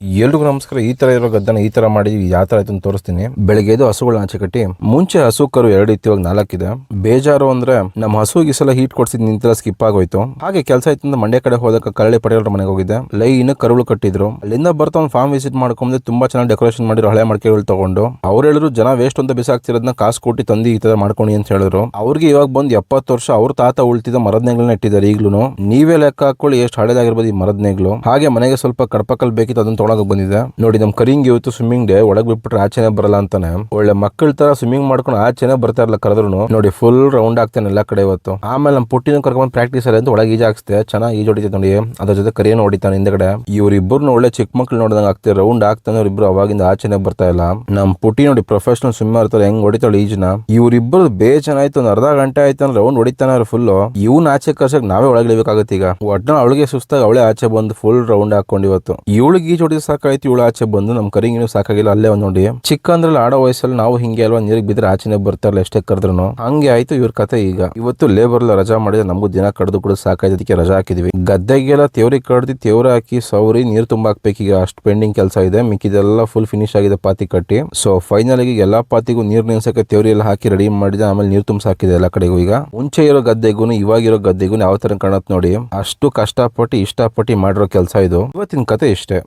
ಎಲ್ರಿಗೂ ನಮಸ್ಕಾರ. ಈ ತರ ಇರೋ ಗದ್ದೆನ ಈ ತರ ಮಾಡಿ ಯಾವ ತರ ಆಯ್ತು ಅಂತ ತೋರಿಸ್ತೀನಿ. ಬೆಳಿಗ್ಗೆ ಎದ್ದು ಹಸುಗಳನ್ನ ಆಚೆ ಕಟ್ಟಿ, ಮುಂಚೆ ಹಸು ಕರು ಎರಡು ಇತ್ತು, ಇವಾಗ 4 ಇದೆ. ಬೇಜಾರು ಅಂದ್ರೆ ನಮ್ಮ ಹಸುಗೆ ಸಲ ಹೀಟ್ ಕೊಡ್ಸಿದ್ ನಿಂತೆಲ್ಲ ಸ್ಕಿಪ್ ಆಗೋಯ್ತು. ಹಾಗೆ ಕೆಲಸ ಆಯ್ತು ಮಂಡ್ಯ ಕಡೆ ಹೋದಾಗ ಕರಳಿ ಪಡೆಯೋರ ಮನೆಗೆ ಹೋಗಿದ್ದೆ. ಲೈನ್ ಕರುಳು ಕಟ್ಟಿದ್ರು. ಅಲ್ಲಿಂದ ಬರ್ತಾ ಒಂದು ಫಾರ್ಮ್ ವಿಸಿಟ್ ಮಾಡ್ಕೊಂಡೆ. ತುಂಬಾ ಚೆನ್ನಾಗಿ ಡೆಕೋರೇಷನ್ ಮಾಡಿರೋ ಹಳೆ ಮಡಿಕೆಗಳು ತಗೊಂಡು ಅವ್ರು ಹೇಳಿದ್ರು ಜನ ವೇಸ್ಟ್ ಅಂತ ಬಿಸಾಕ್ತಿರೋದನ್ನ ಕಾಸು ಕೊಟ್ಟು ತಂದು ಈ ತರ ಮಾಡ್ಕೊಂಡು ಅಂತ ಹೇಳಿದ್ರು. ಅವ್ರಿಗೆ ಇವಾಗ ಬಂದು 70 ವರ್ಷ. ಅವ್ರ ತಾತ ಉಳ್ತಿದ್ದ ಮರದ ನೇಗ್ಲನ್ನ ಇಟ್ಟಿದ್ದಾರೆ. ಈಗ್ಲೂ ನೀವೇ ಲೆಕ್ಕ ಹಾಕೊಳ್ಳಿ ಎಷ್ಟು ಹಳೇದಾಗಿರ್ಬೋದು ಈ ಮರದ ನೇಗ್ಲು. ಹಾಗೆ ಮನೆಗೆ ಸ್ವಲ್ಪ ಕಡಪಕಲ್ ಬೇಕಿತ್ತು, ಅದನ್ನ ತೊಗೊಳಕ್ ಬಂದಿದೆ. ನೋಡಿ ನಮ್ ಕರಿಂಗ್ ಇವತ್ತು ಸ್ವಿಮ್ಮಿಂಗ್ ಡೇ, ಒಳಗ್ ಬಿಟ್ಬಿಟ್ರೆ ಆಚೆನೆ ಬರಲ್ಲ ಅಂತಾನೆ. ಒಳ್ಳೆ ಮಕ್ಕಳ ತರ ಸ್ವಿಮ್ಮಿಂಗ್ ಮಾಡ್ಕೊಂಡು ಆಚೆನೆ ಬರ್ತಾ ಇರಲ್ಲ. ಕರೆದ್ರು ನೋಡಿ ಫುಲ್ ರೌಂಡ್ ಆಗ್ತಾನೆ ಎಲ್ಲಾ ಕಡೆ ಇವತ್ತು. ಆಮೇಲೆ ನಮ್ ಪುಟ್ಟಿನ ಕರ್ಕೊಂಡ್ ಪ್ರಾಕ್ಟೀಸ್ ಅಲ್ಲಿ ಅಂತ ಒಳಗೆ ಈಜ ಹಾಕ್ಸ್ತೆ. ಚೆನ್ನಾಗಿ ಈಜ್ ಹೊಡಿತೈತೆ ನೋಡಿ. ಅದ್ರ ಜೊತೆ ಕರಿಯನ್ನು ಹೊಡಿತಾನೆ ಹಿಂದೆಗಡೆ. ಇವ್ರಿಬ್ಬರು ಒಳ್ಳೆ ಚಿಕ್ಕ ಮಕ್ಳು ನೋಡಿದಂಗ ಆಗ್ತಾರೆ. ರೌಂಡ್ ಆಗ್ತಾನೆ ಇವ್ರಿಬ್ರು. ಅವಾಗಿಂದ ಆಚೆನೆ ಬರ್ತಾ ಇಲ್ಲ. ನಮ್ ಪುಟ್ಟಿ ನೋಡಿ ಪ್ರೊಫೆಷನಲ್ ಸ್ವಿಮ್ಮರ್ ಇರ್ತಾರೆ, ಹೆಂಗ್ ಹೊಡಿತಾಳೆ ಈಜ್ನ. ಇವ್ರಿಬ್ರು ಬೇಜಾನಾಯ್ತು. ಒಂದು ಅರ್ಧ ಗಂಟೆ ಆಯ್ತು ರೌಂಡ್ ಹೊಡಿತಾನೆ ಫುಲ್. ಇವ್ನ ಆಚೆ ಕರ್ಸಕ್ ನಾವೇ ಒಳಗಿಳಿಬೇಕಾಗತ್ತೆ. ಈಗ ಒಟ್ನ ಅವಳಿಗೆ ಸುಸ್ತಾಗ ಅವಳೇ ಆಚೆ ಬಂದು ಫುಲ್ ರೌಂಡ್ ಹಾಕೊಂಡು ಇವತ್ತು ಇವಳಿಗೆ ಈಜ್ ಹೊಡಿದ ಸಾಕಾಯ್ತು. ಇವಳು ಆಚೆ ಬಂದು ನಮ್ ಕರಿಂಗಿನೂ ಸಾಕಾಗಿಲ್ಲ. ಅಲ್ಲೇ ಒಂದ್ ನೋಡಿ ಚಿಕ್ಕ ಅಂದ್ರಲ್ಲಿ ಆಡೋ ವಯಸ್ಸಲ್ಲಿ ನಾವು ಹಿಂಗೆ ಅಲ್ವಾ, ನೀರಿಗೆ ಬಿದ್ರೆ ಆಚೆನೆ ಬರ್ತಾರಲ್ಲ ಎಷ್ಟೇ ಕರೆದ್ರು. ಹಂಗೆ ಆಯ್ತು ಇವ್ರ ಕತೆ. ಈಗ ಇವತ್ತು ಲೇಬರ್ ಎಲ್ಲ ರಜಾ ಮಾಡಿದ್ರೆ ನಮಗೂ ದಿನ ಕಡ್ದು ಕೂಡ ಸಾಕಾಯ್ತು. ಅದಕ್ಕೆ ರಜಾ ಹಾಕಿದ್ವಿ. ಗದ್ದೆಗೆಲ್ಲ ತೇವ್ರಿ ಕಡ್ದು ತೇವ್ರ ಹಾಕಿ ಸೌರಿ ನೀರು ತುಂಬಾ ಹಾಕ್ಬೇಕು. ಈಗ ಅಷ್ಟು ಪೆಂಡಿಂಗ್ ಕೆಲಸ ಇದೆ. ಮಿಕ್ಕಿದೆಲ್ಲ ಫುಲ್ ಫಿನಿಶ್ ಆಗಿದೆ ಪಾತಿ ಕಟ್ಟಿ. ಸೊ ಫೈನಲ್ ಆಗಿ ಎಲ್ಲಾ ಪಾತಿಗೂ ನೀರ್ ನಿಲ್ಸಕ್ಕೆ ತೇವ್ರಿ ಎಲ್ಲ ಹಾಕಿ ರೆಡಿ ಮಾಡಿದೆ. ಆಮೇಲೆ ನೀರು ತುಂಬಿಸಿ ಹಾಕಿದೆ ಎಲ್ಲ ಕಡೆಗೂ. ಈಗ ಮುಂಚೆ ಇರೋ ಗದ್ದೆಗೂ ಇವಾಗಿರೋ ಗದ್ದೆಗೂ ಯಾವ ತರ ಕಾಣತ್ ನೋಡಿ. ಅಷ್ಟು ಕಷ್ಟಪಟ್ಟು ಇಷ್ಟಪಟ್ಟು ಮಾಡಿರೋ ಕೆಲಸ ಇದು. ಇವತ್ತಿನ ಕತೆ ಇಷ್ಟೇ.